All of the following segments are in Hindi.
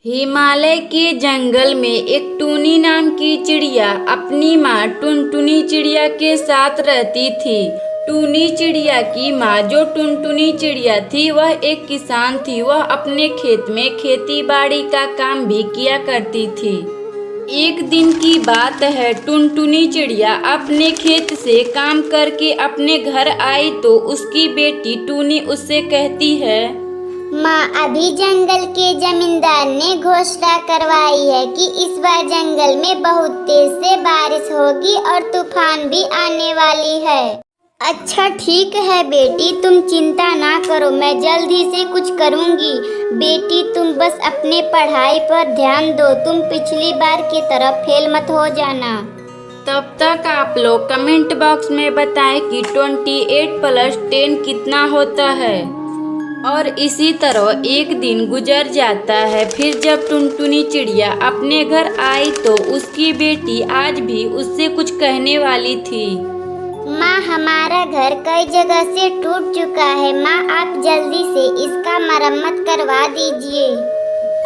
हिमालय के जंगल में एक टूनी नाम की चिड़िया अपनी माँ टुनटुनी चिड़िया के साथ रहती थी। टूनी चिड़िया की माँ जो टुनटुनी चिड़िया थी वह एक किसान थी। वह अपने खेत में खेती बाड़ी का काम भी किया करती थी। एक दिन की बात है, टुनटुनी चिड़िया अपने खेत से काम करके अपने घर आई तो उसकी बेटी टूनी उससे कहती है, माँ, अभी जंगल के जमींदार ने घोषणा करवाई है कि इस बार जंगल में बहुत तेज से बारिश होगी और तूफान भी आने वाली है। अच्छा ठीक है बेटी, तुम चिंता ना करो, मैं जल्दी से कुछ करूँगी। बेटी तुम बस अपने पढ़ाई पर ध्यान दो, तुम पिछली बार की तरह फेल मत हो जाना। तब तक आप लोग कमेंट बॉक्स में बताएं कि 28 + 10 कितना होता है। और इसी तरह एक दिन गुजर जाता है। फिर जब टुनटुनी चिड़िया अपने घर आई तो उसकी बेटी आज भी उससे कुछ कहने वाली थी। माँ, हमारा घर कई जगह से टूट चुका है। माँ, आप जल्दी से इसका मरम्मत करवा दीजिए।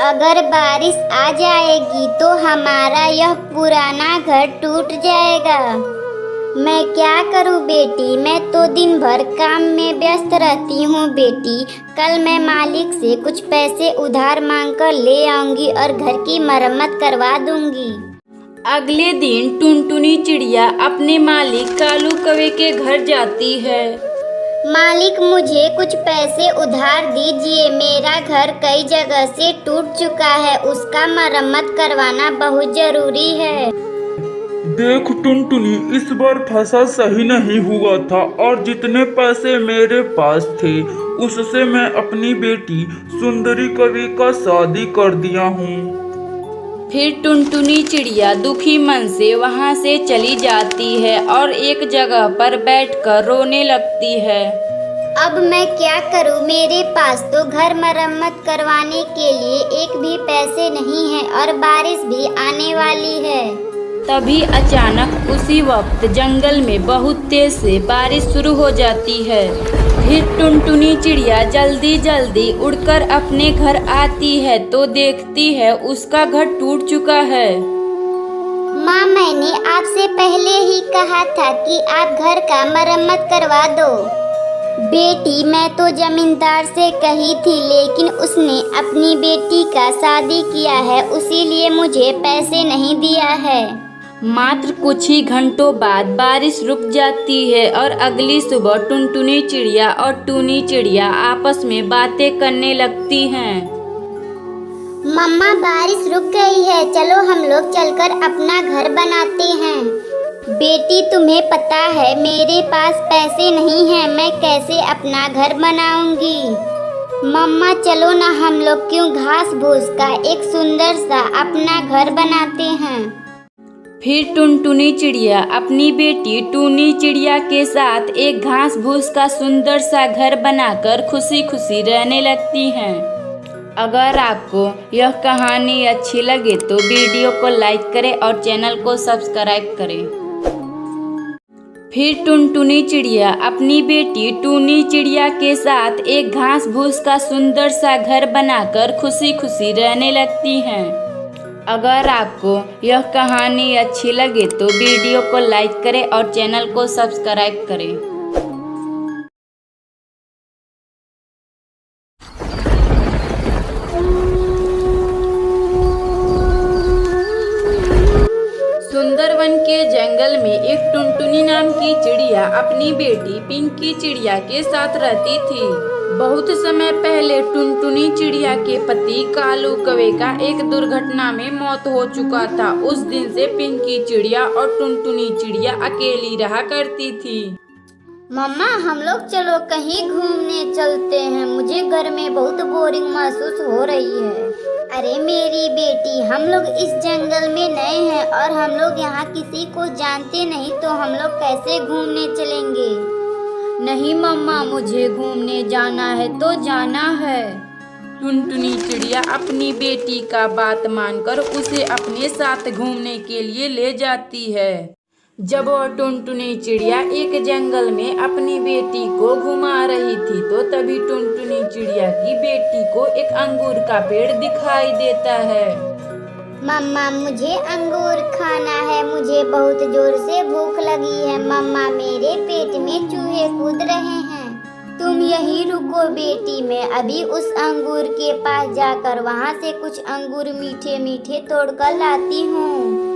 अगर बारिश आ जाएगी तो हमारा यह पुराना घर टूट जाएगा। मैं क्या करूं बेटी, मैं तो दिन भर काम में व्यस्त रहती हूं बेटी। कल मैं मालिक से कुछ पैसे उधार मांगकर ले आऊंगी और घर की मरम्मत करवा दूंगी। अगले दिन टुनटुनी चिड़िया अपने मालिक कालू कौवे के घर जाती है। मालिक, मुझे कुछ पैसे उधार दीजिए। मेरा घर कई जगह से टूट चुका है, उसका मरम्मत करवाना बहुत जरूरी है। देख टुनटुनी, इस बार फसल सही नहीं हुआ था और जितने पैसे मेरे पास थे उससे मैं अपनी बेटी सुंदरी कवि का शादी कर दिया हूँ। फिर टुनटुनी चिड़िया दुखी मन से वहां से चली जाती है और एक जगह पर बैठकर रोने लगती है। अब मैं क्या करूं, मेरे पास तो घर मरम्मत करवाने के लिए एक भी पैसे नहीं है और बारिश भी आने वाली है। तभी अचानक उसी वक्त जंगल में बहुत तेज से बारिश शुरू हो जाती है। फिर टुनटुनी चिड़िया जल्दी जल्दी उड़कर अपने घर आती है तो देखती है उसका घर टूट चुका है। माँ, मैंने आपसे पहले ही कहा था कि आप घर का मरम्मत करवा दो। बेटी, मैं तो जमींदार से कही थी लेकिन उसने अपनी बेटी का शादी किया है, इसीलिए मुझे पैसे नहीं दिया है। मात्र कुछ ही घंटों बाद बारिश रुक जाती है और अगली सुबह टुनटुनी चिड़िया और टूनी चिड़िया आपस में बातें करने लगती हैं। मम्मा, बारिश रुक गई है, चलो हम लोग चलकर अपना घर बनाते हैं। बेटी, तुम्हें पता है मेरे पास पैसे नहीं हैं, मैं कैसे अपना घर बनाऊंगी। मम्मा, चलो ना, हम लोग क्यों घास फूस का एक सुंदर सा अपना घर बनाते हैं। फिर टुनटुनी चिड़िया अपनी बेटी टूनी चिड़िया के साथ एक घास फूस का सुंदर सा घर बनाकर खुशी खुशी रहने लगती हैं। अगर आपको यह कहानी अच्छी लगे तो वीडियो को लाइक करें और चैनल को सब्सक्राइब करें। फिर टुनटुनी चिड़िया अपनी बेटी टूनी चिड़िया के साथ एक घास फूस का सुंदर सा घर बनाकर खुशी खुशी रहने लगती हैं। अगर आपको यह कहानी अच्छी लगे तो वीडियो को लाइक करें और चैनल को सब्सक्राइब करें। सुंदरवन के जंगल में एक टुनटुनी नाम की चिड़िया अपनी बेटी पिंकी चिड़िया के साथ रहती थी। बहुत समय पहले टुनटुनी चिड़िया के पति कालू कौवे का एक दुर्घटना में मौत हो चुका था। उस दिन से पिंकी चिड़िया और टुनटुनी चिड़िया अकेली रहा करती थी। मम्मा, हम लोग चलो कहीं घूमने चलते हैं, मुझे घर में बहुत बोरिंग महसूस हो रही है। अरे मेरी बेटी, हम लोग इस जंगल में नए हैं और हम लोग यहाँ किसी को जानते नहीं, तो हम लोग कैसे घूमने चलेंगे। नहीं मम्मा, मुझे घूमने जाना है तो जाना है। टुनटुनी चिड़िया अपनी बेटी का बात मानकर उसे अपने साथ घूमने के लिए ले जाती है। जब वह टुनटुनी चिड़िया एक जंगल में अपनी बेटी को घुमा रही थी तो तो तभी टुनटुनी चिड़िया की बेटी को एक अंगूर का पेड़ दिखाई देता है। मम्मा मुझे अंगूर खाना है, मुझे बहुत जोर से भूख लगी है। मम्मा मेरे पेट में चूहे कूद रहे हैं। तुम यहीं रुको बेटी, मैं अभी उस अंगूर के पास जाकर वहाँ से कुछ अंगूर मीठे मीठे तोड़कर लाती हूँ।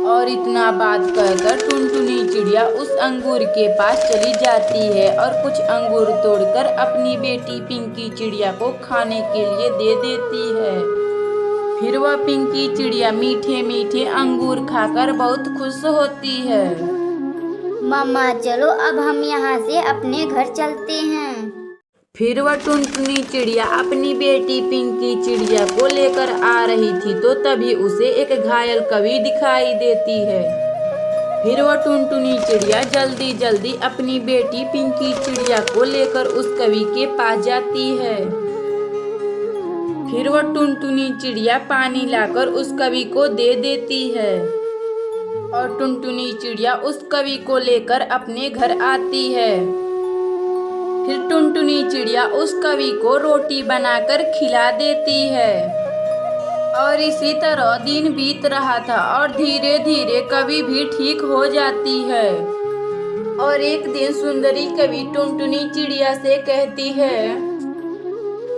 और इतना बात कहकर टुनटुनी चिड़िया उस अंगूर के पास चली जाती है और कुछ अंगूर तोड़कर अपनी बेटी पिंकी चिड़िया को खाने के लिए दे देती है। फिर वह पिंकी चिड़िया मीठे मीठे अंगूर खाकर बहुत खुश होती है। मम्मा चलो अब हम यहाँ से अपने घर चलते हैं। फिर वह टुनटुनी चिड़िया अपनी बेटी पिंकी चिड़िया को लेकर आ रही थी तो तभी उसे एक घायल कौवी दिखाई देती है। फिर वह टुनटुनी चिड़िया जल्दी जल्दी अपनी बेटी पिंकी चिड़िया को लेकर उस कौवी के पास जाती है। फिर वह टुनटुनी चिड़िया पानी लाकर उस कौवी को दे देती है और टुनटुनी चिड़िया उस कौवी को लेकर अपने घर आती है। फिर टुनटुनी चिड़िया उस कौवी को रोटी बनाकर खिला देती है और इसी तरह दिन बीत रहा था और धीरे धीरे कौवी भी ठीक हो जाती है। और एक दिन सुंदरी कौवी टुनटुनी चिड़िया से कहती है,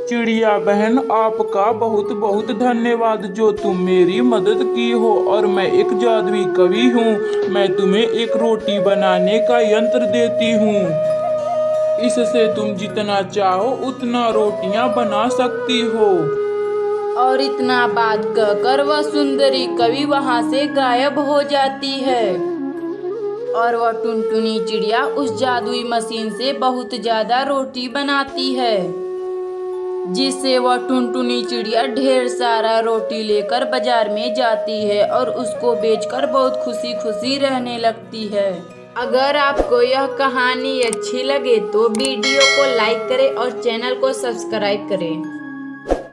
चिड़िया बहन, आपका बहुत बहुत धन्यवाद जो तुम मेरी मदद की हो। और मैं एक जादुई कवि हूँ, मैं तुम्हें एक रोटी बनाने का यंत्र देती हूँ। इससे तुम जितना चाहो उतना रोटियां बना सकती हो। और इतना बात कहकर वह सुंदरी कवि वहां से गायब हो जाती है और वह टुनटुनी चिड़िया उस जादुई मशीन से बहुत ज्यादा रोटी बनाती है, जिससे वह टुनटुनी चिड़िया ढेर सारा रोटी लेकर बाजार में जाती है और उसको बेचकर बहुत खुशी खुशी रहने लगती है। अगर आपको यह कहानी अच्छी लगे तो वीडियो को लाइक करें और चैनल को सब्सक्राइब करें।